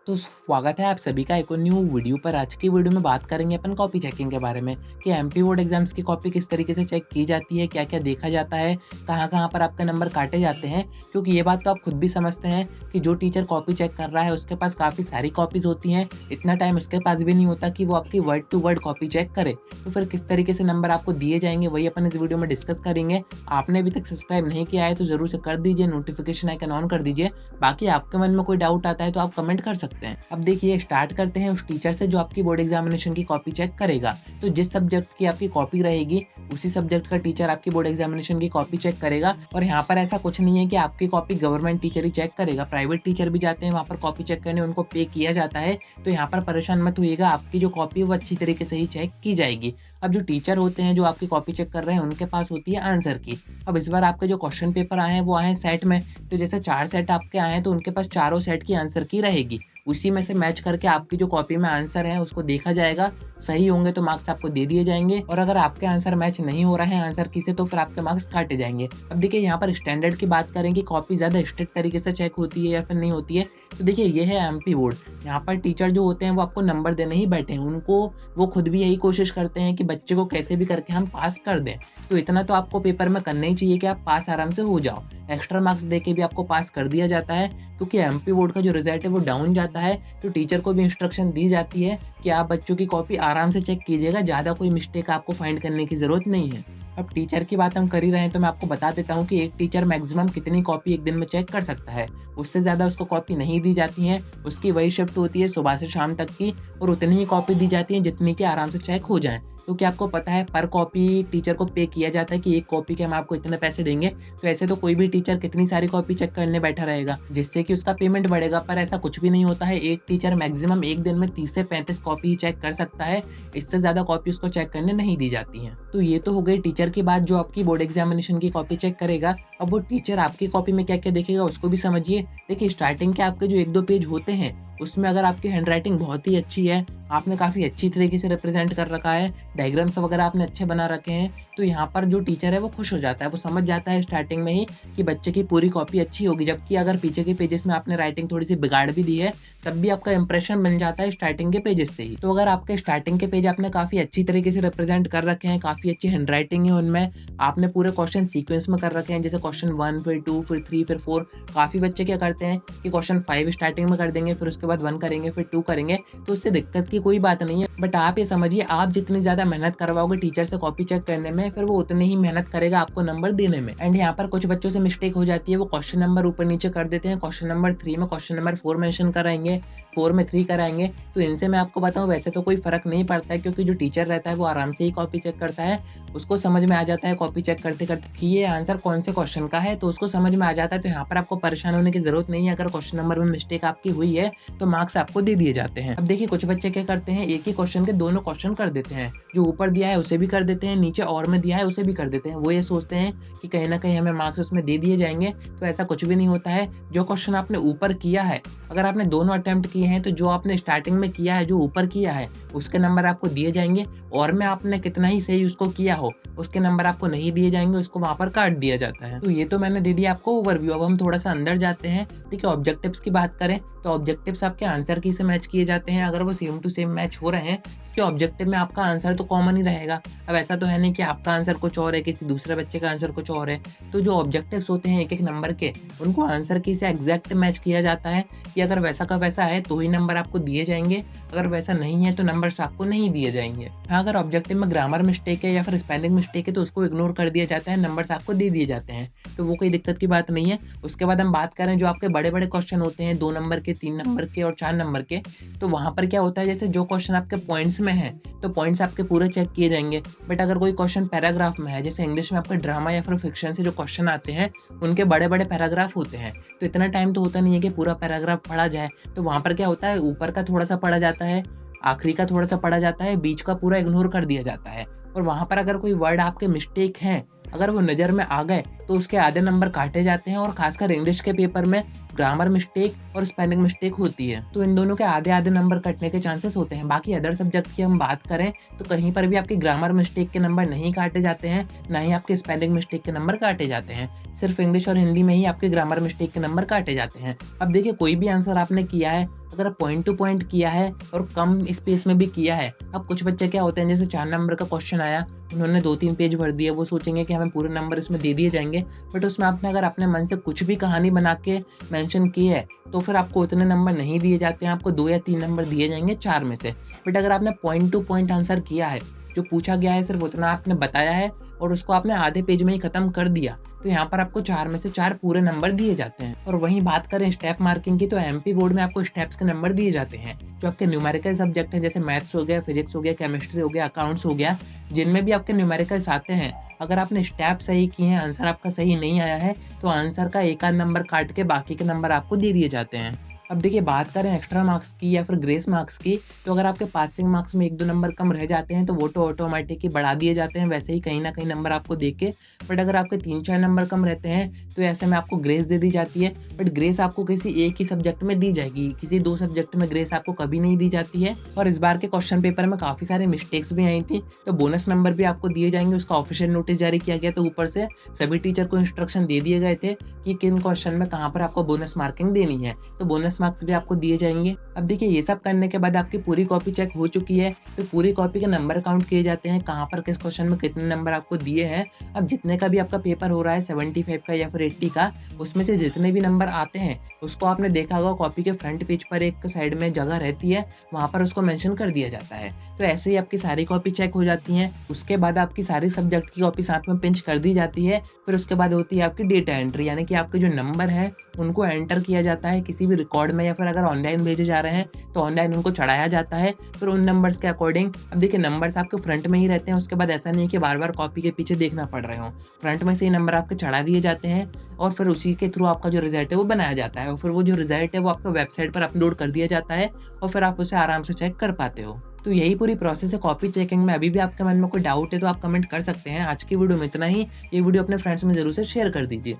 तो स्वागत है आप सभी का एक और न्यू वीडियो पर। आज की वीडियो में बात करेंगे अपन कॉपी चेकिंग के बारे में कि एमपी बोर्ड एग्जाम्स की कॉपी किस तरीके से चेक की जाती है, क्या क्या देखा जाता है, कहाँ कहाँ पर आपके नंबर काटे जाते हैं। क्योंकि ये बात तो आप खुद भी समझते हैं कि जो टीचर कॉपी चेक कर रहा है उसके पास काफ़ी सारी कॉपीज़ होती हैं, इतना टाइम उसके पास भी नहीं होता कि वो आपकी word to word copy check करे। तो फिर किस तरीके से नंबर आपको दिए जाएंगे वही अपन इस वीडियो में डिस्कस करेंगे। आपने अभी तक सब्सक्राइब नहीं किया है तो ज़रूर से कर दीजिए, नोटिफिकेशन आइकन ऑन कर दीजिए। बाकी आपके मन में कोई डाउट आता है तो आप कमेंट कर सकते हैं। अब देखिए स्टार्ट करते हैं उस टीचर से जो आपकी बोर्ड एग्जामिनेशन की कॉपी चेक करेगा। तो जिस सब्जेक्ट की आपकी कॉपी रहेगी उसी सब्जेक्ट का टीचर आपकी बोर्ड एग्जामिनेशन की कॉपी चेक करेगा। और यहाँ पर ऐसा कुछ नहीं है कि आपकी कॉपी गवर्नमेंट टीचर ही चेक करेगा, प्राइवेट टीचर भी जाते हैं वहाँ पर कॉपी चेक करने, उनको पे किया जाता है। तो यहाँ पर परेशान मत होइएगा, आपकी जो कॉपी है वो अच्छी तरीके से ही चेक की जाएगी। अब जो टीचर होते हैं जो आपकी कॉपी चेक कर रहे हैं उनके पास होती है आंसर की। अब इस बार आपके जो क्वेश्चन पेपर आए हैं वो आए हैं सेट में। तो जैसे 4 सेट आपके आए हैं तो उनके पास चारों सेट की आंसर की रहेगी। उसी में से मैच करके आपकी जो कॉपी में आंसर है उसको देखा जाएगा, सही होंगे तो मार्क्स आपको दे दिए जाएंगे, और अगर आपके आंसर मैच नहीं हो रहे हैं आंसर की से तो फिर आपके मार्क्स काटे जाएंगे। अब देखिए यहाँ पर स्टैंडर्ड की बात करें कि कॉपी ज़्यादा स्ट्रिक्ट तरीके से चेक होती है या फिर नहीं होती है। तो देखिए ये है एमपी बोर्ड। यहाँ पर टीचर जो होते हैं वो आपको नंबर देने ही बैठे हैं, उनको वो खुद भी यही कोशिश करते हैं कि बच्चे को कैसे भी करके हम पास कर दें। तो इतना तो आपको पेपर में करना ही चाहिए कि आप पास आराम से हो जाओ। एक्स्ट्रा मार्क्स दे के भी आपको पास कर दिया जाता है, क्योंकि एमपी बोर्ड का जो रिजल्ट है वो डाउन जाता है। तो टीचर को भी इंस्ट्रक्शन दी जाती है कि आप बच्चों की कॉपी आराम से चेक कीजिएगा, ज़्यादा कोई मिस्टेक आपको फाइंड करने की ज़रूरत नहीं है। अब टीचर की बात हम कर ही रहे हैं तो मैं आपको बता देता हूँ कि एक टीचर मैक्सिमम कितनी कॉपी एक दिन में चेक कर सकता है। उससे ज़्यादा उसको कॉपी नहीं दी जाती है। उसकी वही शिफ्ट होती है सुबह से शाम तक की, और उतनी ही कॉपी दी जाती है जितनी कि आराम से चेक हो जाए। क्योंकि आपको पता है पर कॉपी टीचर को पे किया जाता है कि एक कॉपी के हम आपको इतने पैसे देंगे। तो ऐसे तो कोई भी टीचर कितनी सारी कॉपी चेक करने बैठा रहेगा जिससे कि उसका पेमेंट बढ़ेगा, पर ऐसा कुछ भी नहीं होता है। एक टीचर मैक्सिमम एक दिन में 30 से 35 कॉपी ही चेक कर सकता है, इससे ज़्यादा कॉपी उसको चेक करने नहीं दी जाती हैं। तो ये तो हो गई टीचर की बात जो आपकी बोर्ड एग्जामिनेशन की कॉपी चेक करेगा। अब वो टीचर आपकी कॉपी में क्या क्या देखेगा उसको भी समझिए। देखिए स्टार्टिंग के आपके जो 1-2 पेज होते हैं उसमें अगर आपकी हैंडराइटिंग बहुत ही अच्छी है, आपने काफ़ी अच्छी तरीके से रिप्रेजेंट कर रखा है, डायग्राम्स वगैरह आपने अच्छे बना रखे हैं, तो यहाँ पर जो टीचर है वो खुश हो जाता है। वो समझ जाता है स्टार्टिंग में ही कि बच्चे की पूरी कॉपी अच्छी होगी। जबकि अगर पीछे के पेजेस में आपने राइटिंग थोड़ी सी बिगाड़ भी दी है तब भी आपका इंप्रेशन बन जाता है स्टार्टिंग के पेजेस से ही। तो अगर आपके स्टार्टिंग के पेज आपने काफ़ी अच्छी तरीके से रिप्रेजेंट कर रखे हैं, काफ़ी अच्छी हैंडराइटिंग है उनमें, आपने पूरे क्वेश्चन सीक्वेंस में कर रखे हैं, जैसे क्वेश्चन 1 फिर 2 फिर 3 फिर 4। काफ़ी बच्चे क्या करते हैं कि क्वेश्चन 5 स्टार्टिंग में कर देंगे, फिर उसके बाद 1 करेंगे, फिर 2 करेंगे। तो उससे दिक्कत की कोई बात नहीं है। बट आप ये समझिए आप जितनी ज़्यादा मेहनत करवाओगे टीचर से कॉपी चेक करने में, फिर वो उतनी ही मेहनत करेगा आपको नंबर देने में। एंड यहाँ पर कुछ बच्चों से मिस्टेक हो जाती है, वो क्वेश्चन नंबर ऊपर नीचे कर देते हैं। क्वेश्चन नंबर 3 में क्वेश्चन नंबर 4 मेंशन कराएंगे, 4 में 3 कराएंगे। तो इनसे मैं आपको बताऊँ वैसे तो कोई फ़र्क नहीं पड़ता है, क्योंकि जो टीचर रहता है वो आराम से ही कॉपी चेक करता है। उसको समझ में आ जाता है कॉपी चेक करते करते कि ये आंसर कौन से क्वेश्चन का है, तो उसको समझ में आ जाता है। तो यहाँ पर आपको परेशान होने की ज़रूरत नहीं है। अगर क्वेश्चन नंबर में मिस्टेक आपकी हुई है तो मार्क्स आपको दे दिए जाते हैं। अब देखिए कुछ बच्चे क्या करते हैं, एक ही क्वेश्चन के दोनों क्वेश्चन कर देते हैं। जो ऊपर दिया है उसे भी कर देते हैं, नीचे और में दिया है उसे भी कर देते हैं। वो ये सोचते हैं कि कहीं ना कहीं हमें मार्क्स उसमें दे दिए जाएंगे। तो ऐसा कुछ भी नहीं होता है। जो क्वेश्चन आपने ऊपर किया है, अगर आपने दोनों अटेम्प्ट किए हैं तो जो आपने स्टार्टिंग में किया है, जो ऊपर किया है, उसके नंबर आपको दिए जाएंगे। और में आपने कितना ही सही उसको किया हो उसके नंबर आपको नहीं दिए जाएंगे, उसको वहाँ पर काट दिया जाता है। तो ये तो मैंने दे दिया आपको ओवरव्यू। अब हम थोड़ा सा अंदर जाते हैं। देखिए ऑब्जेक्टिव्स की बात करें तो ऑब्जेक्टिव्स आपके आंसर की से मैच किए जाते हैं। अगर वो सेम टू सेम मैच हो रहे हैं कि ऑब्जेक्टिव में आपका आंसर तो कॉमन ही रहेगा। अब ऐसा तो है नहीं कि आपका आंसर कुछ और है, किसी दूसरे बच्चे का आंसर कुछ और है। तो जो ऑब्जेक्टिव्स होते हैं एक एक नंबर के, उनको आंसर की से एग्जैक्ट मैच किया जाता है कि अगर वैसा का वैसा है तो ही नंबर आपको दिए जाएंगे, अगर वैसा नहीं है तो नंबर्स आपको नहीं दिए जाएंगे। हाँ, अगर ऑब्जेक्टिव में ग्रामर मिस्टेक है या फिर स्पेलिंग मिस्टेक है तो उसको इग्नोर कर दिया जाता है, नंबर्स आपको दे दिए जाते हैं। तो वो कोई दिक्कत की बात नहीं है। उसके बाद हम बात करें जो आपके बड़े बड़े क्वेश्चन होते हैं 2 नंबर के, 3 नंबर के और 4 नंबर के, तो वहाँ पर क्या होता है, जैसे जो क्वेश्चन आपके पॉइंट्स में है तो पॉइंट्स आपके पूरे चेक किए जाएंगे। बट अगर कोई क्वेश्चन पैराग्राफ में है, जैसे इंग्लिश में आपके ड्रामा या फिर फिक्शन से जो क्वेश्चन आते हैं उनके बड़े बड़े पैराग्राफ होते हैं, तो इतना टाइम तो होता नहीं है कि पूरा पैराग्राफ पढ़ा जाए। तो वहाँ पर क्या होता है, ऊपर का थोड़ा सा पढ़ा जाता है, आखिरी का थोड़ा सा पढ़ा जाता है, बीच का पूरा इग्नोर कर दिया जाता है। और वहाँ पर अगर कोई वर्ड आपके मिस्टेक हैं, अगर वो नज़र में आ गए तो उसके आधे नंबर काटे जाते हैं। और खासकर इंग्लिश के पेपर में ग्रामर मिस्टेक और स्पेलिंग मिस्टेक होती है, तो इन दोनों के आधे आधे नंबर कटने के चांसेस होते हैं। बाकी अदर सब्जेक्ट की हम बात करें तो कहीं पर भी आपके ग्रामर मिस्टेक के नंबर नहीं काटे जाते हैं, ना ही आपके स्पेलिंग मिस्टेक के नंबर काटे जाते हैं। सिर्फ इंग्लिश और हिंदी में ही आपके ग्रामर मिस्टेक के नंबर काटे जाते हैं। अब देखिए कोई भी आंसर आपने किया है, अगर पॉइंट टू पॉइंट किया है और कम स्पेस में भी किया है, अब कुछ बच्चे क्या होते हैं, जैसे 4 नंबर का क्वेश्चन आया, उन्होंने 2-3 पेज भर दिए, वो सोचेंगे कि हमें पूरे नंबर इसमें दे दिए जाएंगे, बट उसमें आपने अगर अपने मन से कुछ भी कहानी बना के मेंशन की है तो फिर आपको उतने नंबर नहीं दिए जाते हैं, आपको 2 या 3 नंबर दिए जाएंगे 4 में से। बट अगर आपने पॉइंट टू पॉइंट आंसर किया है, जो पूछा गया है सिर्फ उतना आपने बताया है और उसको आपने आधे पेज में ही खत्म कर दिया, तो यहाँ पर आपको 4 में से 4 पूरे नंबर दिए जाते हैं। और वहीं बात करें स्टेप मार्किंग की, तो एमपी बोर्ड में आपको स्टेप्स के नंबर दिए जाते हैं। जो आपके न्यूमेरिकल सब्जेक्ट हैं, जैसे मैथ्स हो गया, फिजिक्स हो गया, केमिस्ट्री हो गया, अकाउंट्स हो गया, जिनमें भी आपके न्यूमेरिकल्स आते हैं, अगर आपने स्टेप सही किए हैं, आंसर आपका सही नहीं आया है, तो आंसर का एक आध नंबर काट के बाकी के नंबर आपको दे दिए जाते हैं। अब देखिए, बात करें एक्स्ट्रा मार्क्स की या फिर ग्रेस मार्क्स की, तो अगर आपके पासिंग मार्क्स में 1-2 नंबर कम रह जाते हैं तो वो तो ऑटोमेटिक ही बढ़ा दिए जाते हैं, वैसे ही कहीं ना कहीं नंबर आपको दे के। बट अगर आपके 3-4 नंबर कम रहते हैं तो ऐसे में आपको ग्रेस दे दी जाती है। बट ग्रेस आपको किसी एक ही सब्जेक्ट में दी जाएगी, किसी 2 सब्जेक्ट में ग्रेस आपको कभी नहीं दी जाती है। और इस बार के क्वेश्चन पेपर में काफ़ी सारे मिस्टेक्स भी आई थी, तो बोनस नंबर भी आपको दिए जाएंगे। उसका ऑफिशियल नोटिस जारी किया गया, तो ऊपर से सभी टीचर को इंस्ट्रक्शन दे दिए गए थे कि किन क्वेश्चन में कहाँ पर आपको बोनस मार्किंग देनी है, तो बोनस मार्क्स भी आपको दिए जाएंगे। अब देखिए, ये सब करने के बाद आपकी पूरी कॉपी चेक हो चुकी है, तो पूरी कॉपी के नंबर काउंट किए जाते हैं, कहाँ पर किस क्वेश्चन में कितने नंबर आपको दिए हैं। अब जितने का भी आपका पेपर हो रहा है 75 का या फिर 80 का, उसमें से जितने भी नंबर आते हैं उसको आपने देखा होगा कॉपी के फ्रंट पेज पर एक साइड में जगह रहती है, वहाँ पर उसको मेंशन कर दिया जाता है। तो ऐसे ही आपकी सारी कॉपी चेक हो जाती हैं। उसके बाद आपकी सारी सब्जेक्ट की कॉपी साथ में पिंच कर दी जाती है। फिर उसके बाद होती है आपकी डेटा एंट्री, यानी कि आपके जो नंबर है उनको एंटर किया जाता है किसी भी रिकॉर्ड में, या फिर अगर ऑनलाइन भेजे जा रहे हैं तो ऑनलाइन उनको चढ़ाया जाता है। फिर उन नंबर्स के अकॉर्डिंग, अब देखिए नंबर्स आपके फ्रंट में ही रहते हैं, उसके बाद ऐसा नहीं है कि बार बार कॉपी के पीछे देखना पड़ रहे हो, फ्रंट में से ही नंबर आपके चढ़ा दिए जाते हैं और फिर उसी के थ्रू आपका जो रिजल्ट है वो बनाया जाता है। और फिर वो जो रिजल्ट है वो आपका वेबसाइट पर अपलोड कर दिया जाता है और फिर आप उसे आराम से चेक कर पाते हो। तो यही पूरी प्रोसेस है कॉपी चेकिंग में। अभी भी आपके मन में कोई डाउट है तो आप कमेंट कर सकते हैं। आज की वीडियो में इतना ही। ये वीडियो अपने फ्रेंड्स में जरूर से शेयर कर दीजिए।